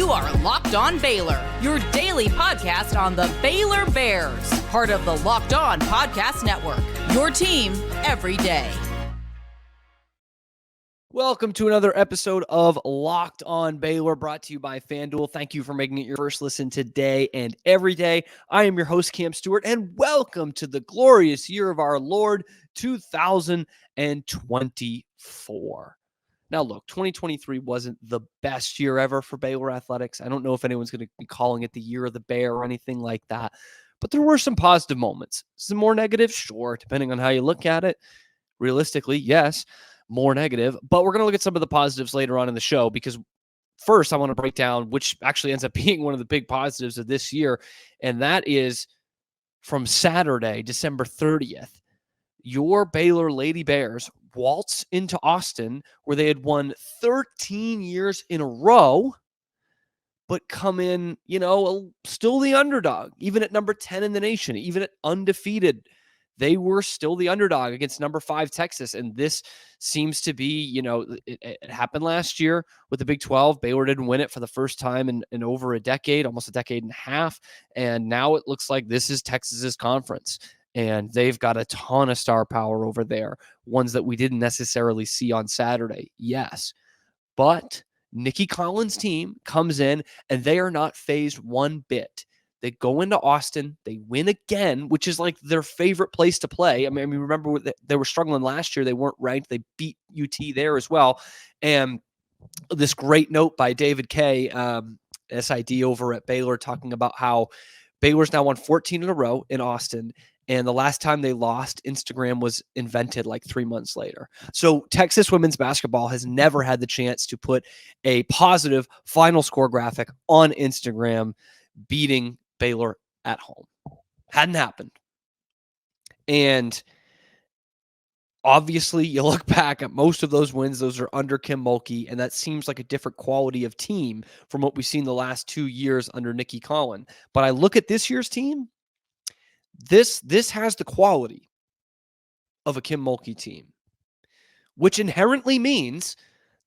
You are Locked On Baylor, your daily podcast on the Baylor Bears, part of the Locked On Podcast Network, your team every day. Welcome to another episode of Locked On Baylor, brought to you by FanDuel. Thank you for making it your first listen today and every day. I am your host, Cam Stewart, and welcome to the glorious year of our Lord, 2024. Now, look, 2023 wasn't the best year ever for Baylor athletics. I don't know if anyone's going to be calling it the year of the bear or anything like that, but there were some positive moments. Some more negative, sure, depending on how you look at it. Realistically, yes, more negative, but we're going to look at some of the positives later on in the show, because first I want to break down, which actually ends up being one of the big positives of this year, and that is from Saturday, December 30th, your Baylor Lady Bears waltz into Austin, where they had won 13 years in a row, but come in, still the underdog, even at number 10 in the nation, even at undefeated. They were still the underdog against number 5 Texas. And this seems to be, it happened last year with the Big 12. Baylor didn't win it for the first time in over a decade, almost a decade and a half. And now it looks like this is Texas's conference. And they've got a ton of star power over there, ones that we didn't necessarily see on Saturday. Yes. But Nicki Collen's team comes in and they are not fazed one bit. They go into Austin, they win again, which is like their favorite place to play. I mean, remember they were struggling last year. They weren't ranked. They beat UT there as well. And this great note by David K, SID over at Baylor, talking about how Baylor's now won 14 in a row in Austin. And the last time they lost, Instagram was invented like 3 months later. So Texas women's basketball has never had the chance to put a positive final score graphic on Instagram, beating Baylor at home. Hadn't happened. And obviously, you look back at most of those wins, those are under Kim Mulkey, and that seems like a different quality of team from what we've seen the last 2 years under Nicki Collen. But I look at this year's team, this has the quality of a Kim Mulkey team, which inherently means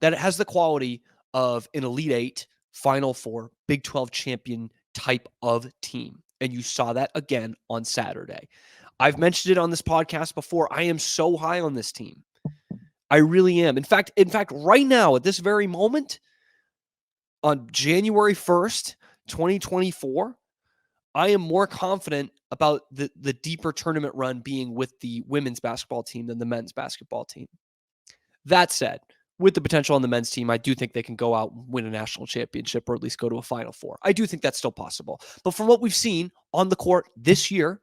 that it has the quality of an Elite Eight, Final Four, Big 12 champion type of team. And you saw that again on Saturday. I've mentioned it on this podcast before. I am so high on this team. I really am. In fact, right now, at this very moment, on January 1st, 2024, I am more confident about the deeper tournament run being with the women's basketball team than the men's basketball team. That said, with the potential on the men's team, I do think they can go out and win a national championship, or at least go to a Final Four. I do think that's still possible. But from what we've seen on the court this year,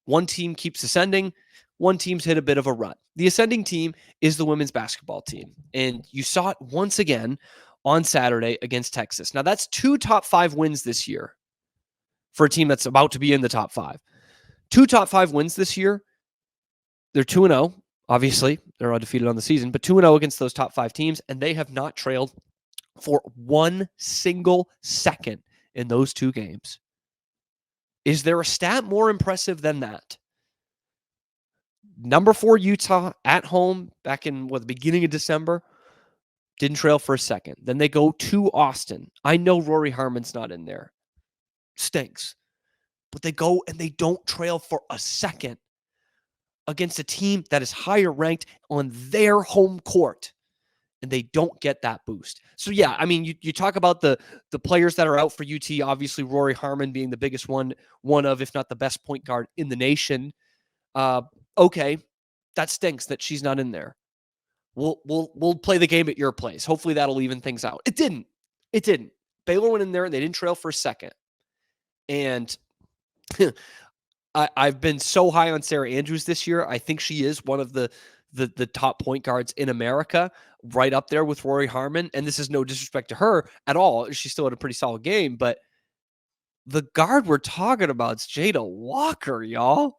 one team keeps ascending, one team's hit a bit of a rut. The ascending team is the women's basketball team. And you saw it once again on Saturday against Texas. Now, that's 2 top 5 wins this year for a team that's about to be in the top 5. 2 top 5 wins this year. They're 2-0. Obviously, they're undefeated on the season, but 2-0 against those top 5 teams, and they have not trailed for one single second in those 2 games. Is there a stat more impressive than that? Number 4 Utah at home back in the beginning of December, didn't trail for a second. Then they go to Austin. I know Rory Harmon's not in there. Stinks. But they go and they don't trail for a second against a team that is higher ranked on their home court, and they don't get that boost. So yeah, I mean, you talk about the players that are out for UT, obviously Rory Harmon being the biggest one of, if not the best point guard in the nation. Okay, that stinks that she's not in there. We'll play the game at your place. Hopefully that'll even things out. It didn't. Baylor went in there and they didn't trail for a second. And I've been so high on Sarah Andrews this year. I think she is one of the top point guards in America, right up there with Rory Harmon. And this is no disrespect to her at all. She still had a pretty solid game, but the guard we're talking about is Jada Walker, y'all.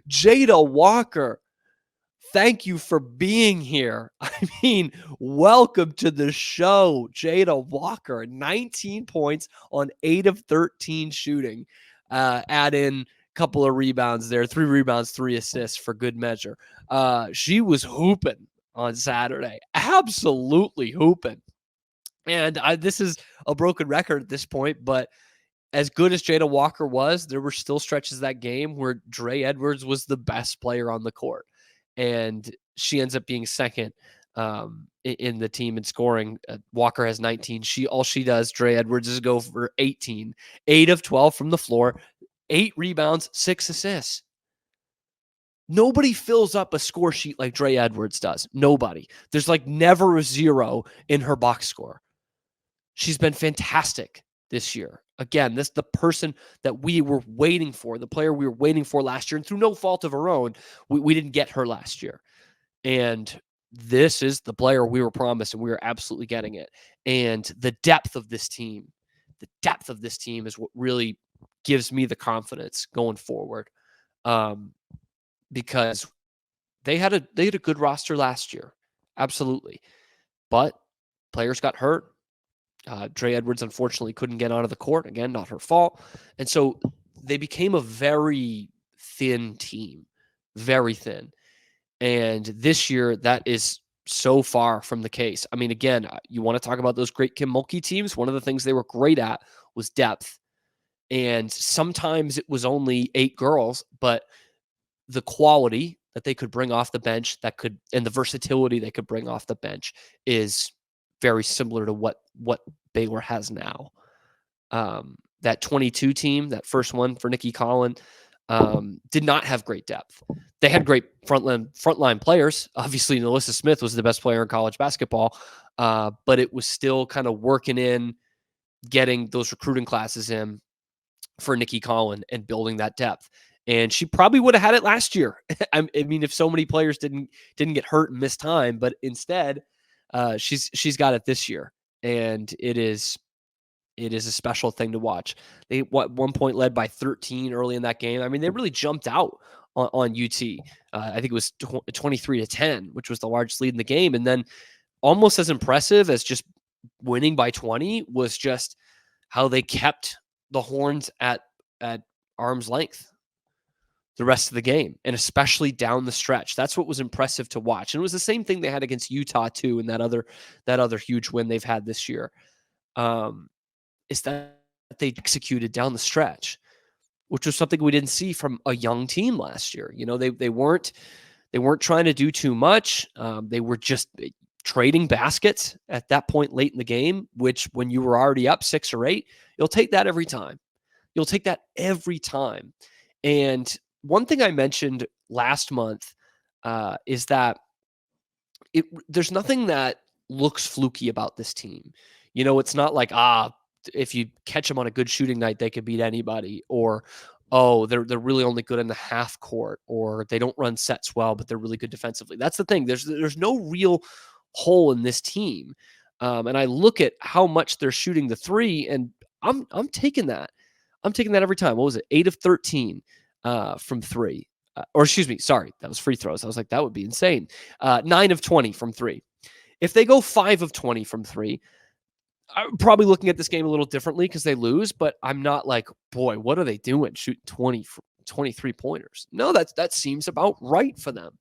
Jada Walker. Thank you for being here. I mean, welcome to the show, Jada Walker. 19 points on 8 of 13 shooting. Add in a couple of rebounds there, 3 rebounds, 3 assists for good measure. She was hooping on Saturday. Absolutely hooping. And this is a broken record at this point, but as good as Jada Walker was, there were still stretches of that game where Dre Edwards was the best player on the court. And she ends up being second in the team in scoring. Walker has 19. All she does, Dre Edwards, is go for 18. 8 of 12 from the floor, 8 rebounds, 6 assists. Nobody fills up a score sheet like Dre Edwards does. Nobody. There's like never a 0 in her box score. She's been fantastic this year. Again, this is the person that we were waiting for, the player we were waiting for last year. And through no fault of her own, we didn't get her last year. And this is the player we were promised, and we are absolutely getting it. And the depth of this team is what really gives me the confidence going forward. Because they had a good roster last year. Absolutely. But players got hurt. Dre Edwards, unfortunately, couldn't get onto the court. Again, not her fault. And so they became a very thin team, very thin. And this year, that is so far from the case. I mean, again, you want to talk about those great Kim Mulkey teams. One of the things they were great at was depth. And sometimes it was only 8 girls, but the quality that they could bring off the bench and the versatility they could bring off the bench is very similar to what Baylor has now. That 22 team, that first one for Nicki, Collen, did not have great depth. They had great frontline players. Obviously, Melissa Smith was the best player in college basketball, but it was still kind of working in, getting those recruiting classes in for Nicki, Collen, and building that depth. And she probably would have had it last year. I mean, if so many players didn't get hurt and miss time, but instead, she's got it this year, and it is a special thing to watch. They at one point led by 13 early in that game. I mean, they really jumped out on UT. I think it was 23-10, which was the largest lead in the game. And then almost as impressive as just winning by 20 was just how they kept the Horns at arm's length the rest of the game, and especially down the stretch. That's what was impressive to watch. And it was the same thing they had against Utah too, in that other huge win they've had this year. Is that they executed down the stretch, which was something we didn't see from a young team last year. You know, they weren't trying to do too much. They were just trading baskets at that point late in the game, which when you were already up 6 or 8, you'll take that every time. And one thing I mentioned last month is that there's nothing that looks fluky about this team. You know, it's not like, if you catch them on a good shooting night, they could beat anybody, or, oh, they're really only good in the half court, or they don't run sets well, but they're really good defensively. That's the thing. There's no real hole in this team. And I look at how much they're shooting the 3, and I'm taking that. I'm taking that every time. What was it? 8 of 13 from 3. Or excuse me, sorry, that was free throws. I was like, that would be insane. 9 of 20 from 3. If they go 5 of 20 from 3, I'm probably looking at this game a little differently because they lose, but I'm not like, boy, what are they doing? Shooting 23 pointers. No, that seems about right for them.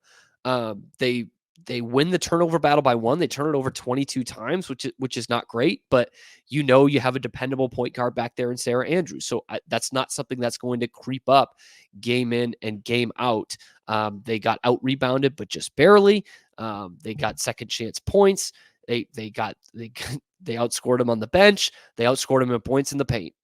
They win the turnover battle by 1. They turn it over 22 times, which is not great, but you have a dependable point guard back there in Sarah Andrews. So that's not something that's going to creep up game in and game out. They got out rebounded, but just barely. They got second chance points. They outscored them on the bench. They outscored them in points in the paint.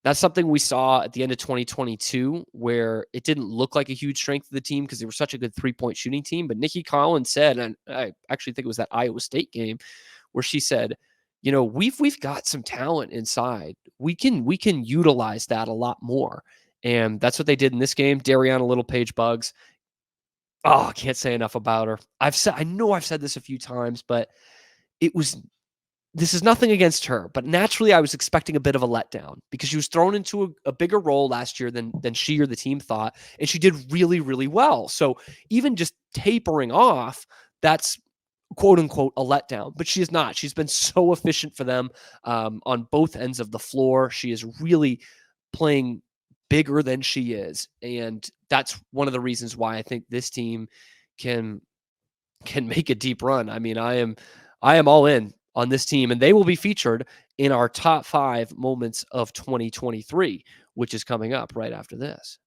That's something we saw at the end of 2022, where it didn't look like a huge strength of the team because they were such a good 3-point shooting team. But Nicki Collen said, and I actually think it was that Iowa State game, where she said, you know, we've got some talent inside. We can utilize that a lot more. And that's what they did in this game. Dariana Little-Page Bugs. Oh, I can't say enough about her. I know I've said this a few times, but this is nothing against her, but naturally I was expecting a bit of a letdown because she was thrown into a bigger role last year than she or the team thought, and she did really, really well. So even just tapering off, that's quote unquote a letdown, but she is not. She's been so efficient for them on both ends of the floor. She is really playing bigger than she is, and that's one of the reasons why I think this team can make a deep run. I mean, I am all in on this team, and they will be featured in our top 5 moments of 2023, which is coming up right after this.